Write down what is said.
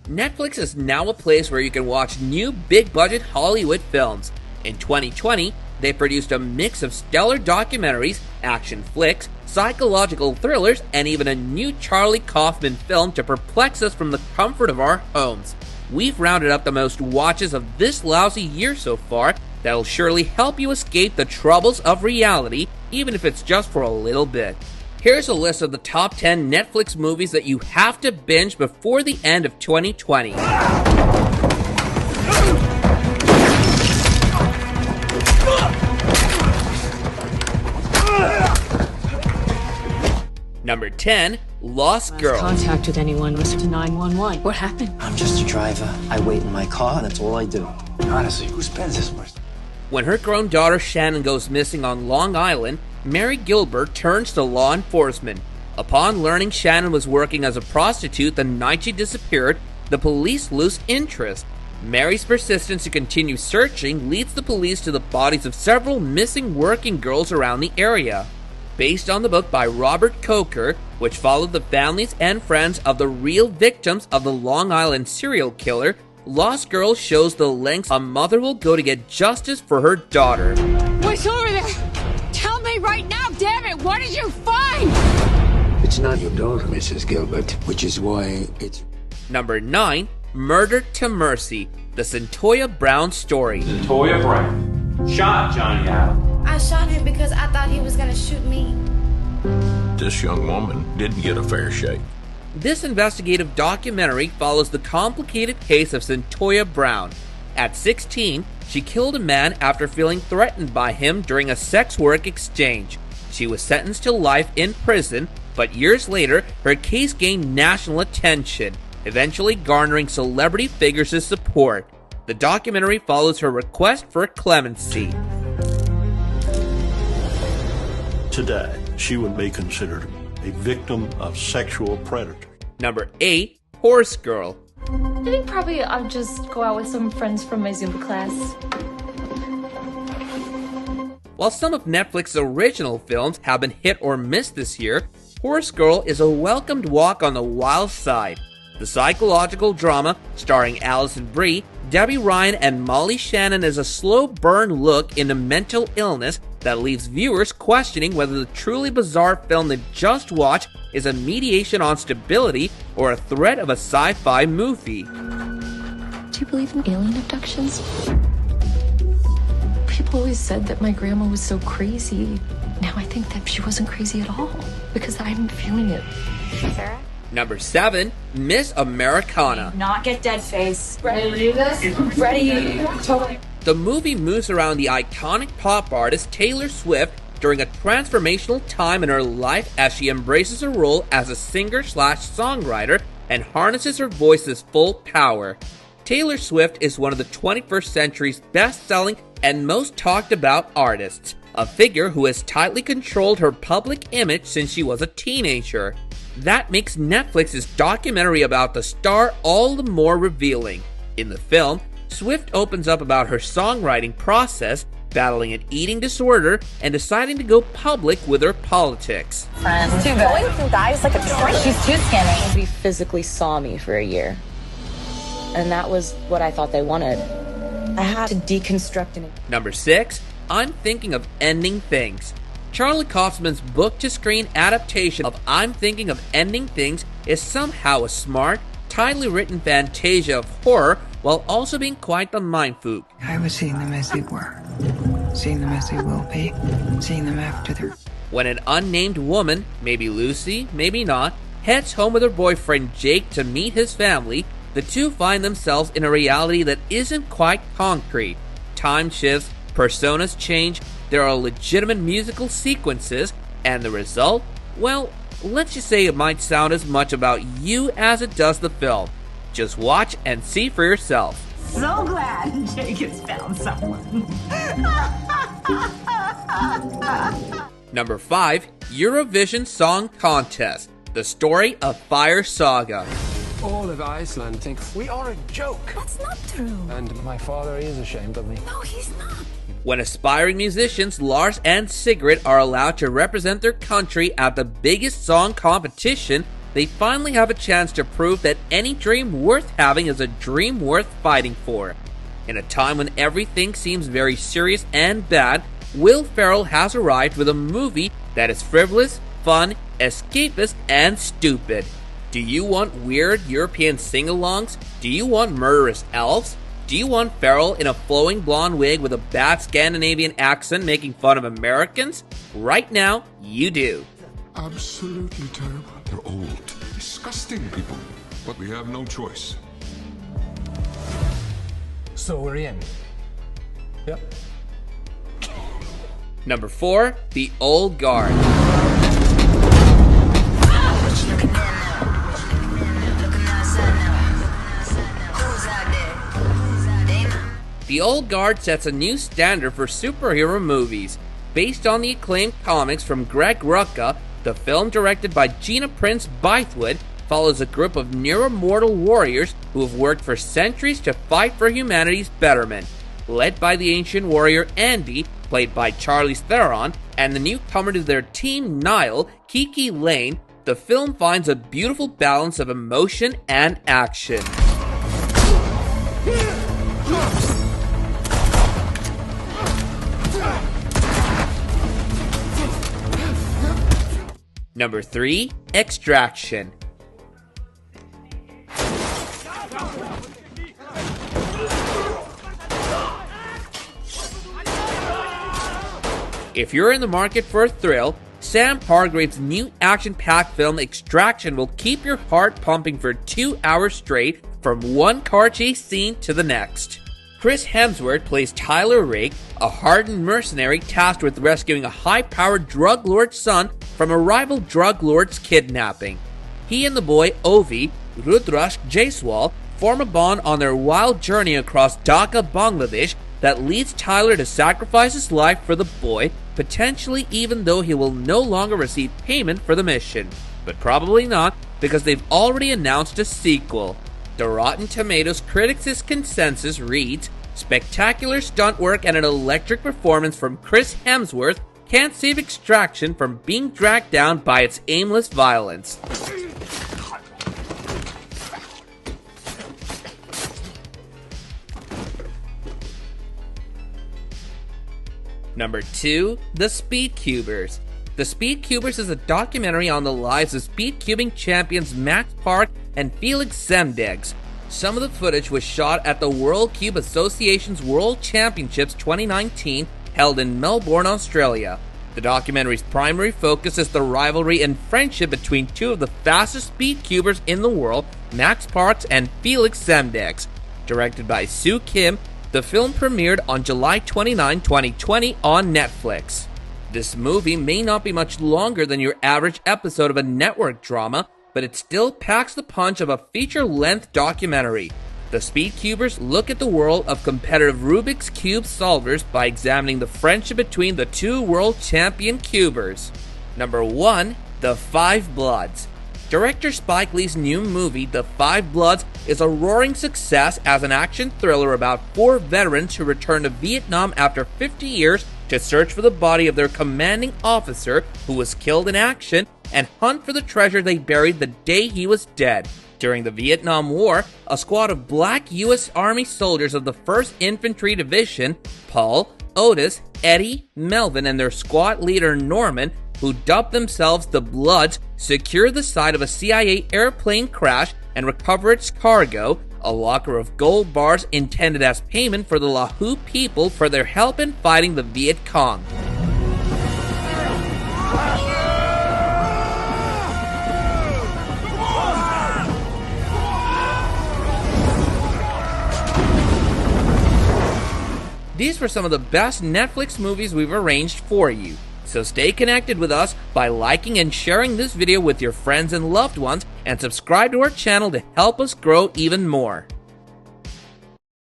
Netflix is now a place where you can watch new big-budget Hollywood films. In 2020, they produced a mix of stellar documentaries, action flicks, psychological thrillers, and even a new Charlie Kaufman film to perplex us from the comfort of our homes. We've rounded up the most watches of this lousy year so far that'll surely help you escape the troubles of reality, even if it's just for a little bit. Here's a list of the top 10 Netflix movies that you have to binge before the end of 2020. Number 10, Lost Girl. Last contact with anyone was to 911. What happened? I'm just a driver. I wait in my car, that's all I do. Honestly, who spends this much? When her grown daughter Shannon goes missing on Long Island, Mary Gilbert turns to law enforcement. Upon learning Shannon was working as a prostitute the night she disappeared, the police lose interest. Mary's persistence to continue searching leads the police to the bodies of several missing working girls around the area. Based on the book by Robert Coker, which followed the families and friends of the real victims of the Long Island serial killer, Lost Girl shows the lengths a mother will go to get justice for her daughter. What's over there? Tell me right now, damn it! What did you find? It's not your daughter, Mrs. Gilbert, which is why it's... Number 9, Murder to Mercy, the Centoya Brown story. Centoya Brown shot Johnny Allen. I shot him because I thought he was gonna shoot me. This young woman didn't get a fair shake. This investigative documentary follows the complicated case of Centoya Brown. At 16, she killed a man after feeling threatened by him during a sex work exchange. She was sentenced to life in prison, but years later, her case gained national attention, eventually garnering celebrity figures' support. The documentary follows her request for clemency. Today, she would be considered a victim of sexual predators. Number 8, Horse Girl. I think probably I'll just go out with some friends from my Zumba class. While some of Netflix's original films have been hit or miss this year, Horse Girl is a welcomed walk on the wild side. The psychological drama, starring Alison Brie, Debbie Ryan, and Molly Shannon, is a slow burn look into mental illness that leaves viewers questioning whether the truly bizarre film they just watched is a mediation on stability or a threat of a sci-fi movie. Do you believe in alien abductions? People always said that my grandma was so crazy. Now I think that she wasn't crazy at all because I'm feeling it. Sarah? Number 7, Miss Americana. Not get dead face. Ready to do this? Ready. Totally. The movie moves around the iconic pop artist Taylor Swift during a transformational time in her life as she embraces her role as a singer/songwriter and harnesses her voice's full power. Taylor Swift is one of the 21st century's best-selling and most talked about artists, a figure who has tightly controlled her public image since she was a teenager. That makes Netflix's documentary about the star all the more revealing. In the film, Swift opens up about her songwriting process, battling an eating disorder, and deciding to go public with her politics. Friends. Too good. Going through guys like a train. She's too skinny. We physically saw me for a year. And that was what I thought they wanted. I had to deconstruct it. Number 6, I'm Thinking of Ending Things. Charlie Kaufman's book-to-screen adaptation of I'm Thinking of Ending Things is somehow a smart, tightly written fantasia of horror while also being quite the mindfuck. I was seeing them as they were, seeing them as they will be, seeing them after they're... When an unnamed woman, maybe Lucy, maybe not, heads home with her boyfriend Jake to meet his family, the two find themselves in a reality that isn't quite concrete. Time shifts, personas change, there are legitimate musical sequences, and the result? Well, let's just say it might sound as much about you as it does the film. Just watch and see for yourself. So glad Jake has found someone. Number 5, Eurovision Song Contest, the story of Fire Saga. All of Iceland thinks we are a joke. That's not true. And my father is ashamed of me. No, he's not. When aspiring musicians Lars and Sigrid are allowed to represent their country at the biggest song competition, they finally have a chance to prove that any dream worth having is a dream worth fighting for. In a time when everything seems very serious and bad, Will Ferrell has arrived with a movie that is frivolous, fun, escapist, and stupid. Do you want weird European sing-alongs? Do you want murderous elves? Do you want Ferrell in a flowing blonde wig with a bad Scandinavian accent making fun of Americans? Right now, you do. Absolutely terrible. They're old, disgusting people. But we have no choice. So we're in. Yep. Number 4, The Old Guard. The Old Guard sets a new standard for superhero movies. Based on the acclaimed comics from Greg Rucka, the film, directed by Gina Prince Bythewood, follows a group of near-immortal warriors who have worked for centuries to fight for humanity's betterment. Led by the ancient warrior Andy, played by Charlie Theron, and the newcomer to their team Niall, Kiki Lane, the film finds a beautiful balance of emotion and action. Number 3, Extraction. If you're in the market for a thrill, Sam Hargrave's new action-packed film Extraction will keep your heart pumping for 2 hours straight from one car chase scene to the next. Chris Hemsworth plays Tyler Rake, a hardened mercenary tasked with rescuing a high-powered drug lord's son from a rival drug lord's kidnapping. He and the boy Ovi, Rudrash Jaiswal, form a bond on their wild journey across Dhaka, Bangladesh that leads Tyler to sacrifice his life for the boy, potentially even though he will no longer receive payment for the mission. But probably not, because they've already announced a sequel. The Rotten Tomatoes critics' consensus reads, "Spectacular stunt work and an electric performance from Chris Hemsworth can't save Extraction from being dragged down by its aimless violence." Number 2, The Speedcubers. The Speedcubers is a documentary on the lives of speedcubing champions Max Park and Felix Zemdegs. Some of the footage was shot at the World Cube Association's World Championships 2019, held in Melbourne, Australia. The documentary's primary focus is the rivalry and friendship between two of the fastest speedcubers in the world, Max Parks and Felix Zemdegs. Directed by Sue Kim, the film premiered on July 29, 2020 on Netflix. This movie may not be much longer than your average episode of a network drama, but it still packs the punch of a feature-length documentary. The Speedcubers look at the world of competitive Rubik's Cube solvers by examining the friendship between the two world champion cubers. Number 1, The Five Bloods. Director Spike Lee's new movie, The Five Bloods, is a roaring success as an action thriller about 4 veterans who return to Vietnam after 50 years to search for the body of their commanding officer who was killed in action and hunt for the treasure they buried the day he was dead. During the Vietnam War, a squad of black U.S. Army soldiers of the 1st Infantry Division, Paul, Otis, Eddie, Melvin, and their squad leader Norman, who dubbed themselves the Bloods, secure the site of a CIA airplane crash and recover its cargo, a locker of gold bars intended as payment for the Lahu people for their help in fighting the Viet Cong. These were some of the best Netflix movies we've arranged for you. So stay connected with us by liking and sharing this video with your friends and loved ones, and subscribe to our channel to help us grow even more.